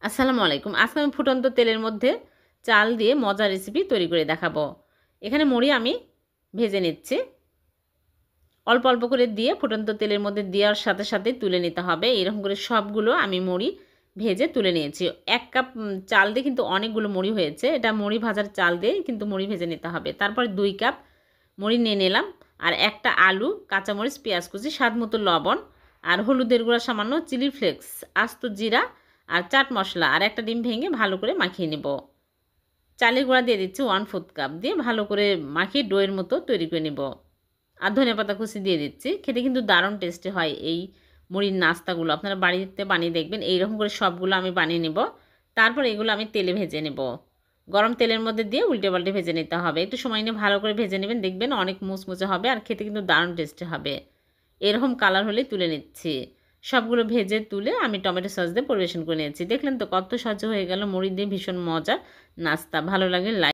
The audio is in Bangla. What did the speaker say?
আসসালামু আলাইকুম। আজকে আমি ফুটন্ত তেলের মধ্যে চাল দিয়ে মজার রেসিপি তৈরি করে দেখাবো। এখানে মুড়ি আমি ভেজে নিচ্ছি। অল্প অল্প করে দিয়ে ফুটন্ত তেলের মধ্যে দেওয়ার সাথে সাথে তুলে নিতে হবে। এরকম করে সবগুলো আমি মুড়ি ভেজে তুলে নিয়েছি। ১ কাপ চাল দিয়ে কিন্তু অনেকগুলো মুড়ি হয়েছে। এটা মুড়ি ভাজার চাল দিয়ে কিন্তু মুড়ি ভেজে নিতে হবে। তারপরে ২ কাপ মুড়ি নিয়ে নিলাম। আর একটা আলু, কাঁচামরিচ, পেঁয়াজ কুচি, স্বাদ মতো লবণ আর হলুদের গুঁড়া সামান্য, চিলি ফ্লেক্স, আস্ত জিরা আর চাট মশলা আর একটা ডিম ভেঙে ভালো করে মাখিয়ে নেব। চালের গুঁড়া দিয়ে দিচ্ছি 1/4 কাপ দিয়ে ভালো করে মাখিয়ে ডোয়ের মতো তৈরি করে নেব। আর ধনেপাতা কুচি দিয়ে দিচ্ছি। খেতে কিন্তু দারুণ টেস্টি হয় এই মুড়ির নাস্তাগুলো। আপনারা বাড়িতে বানিয়ে দেখবেন। এইরকম করে সবগুলো আমি বানিয়ে নেব। তারপর এগুলো আমি তেলে ভেজে নেব। গরম তেলের মধ্যে দিয়ে উল্টে পাল্টে ভেজে নিতে হবে। একটু সময় নিয়ে ভালো করে ভেজে নেবেন, দেখবেন অনেক মুচমুচে হবে আর খেতে কিন্তু দারুণ টেস্টি হবে। এরকম কালার হলেই তুলে নিচ্ছি। সবগুলো ভেজে তুলে আমি টমেটো সস দিয়ে পরিবেশন করে নিয়েছি। দেখলেন তো কত সহজে হয়ে গেল মুড়ি দিয়ে ভীষণ মজার নাস্তা। ভালো লাগলে লাইক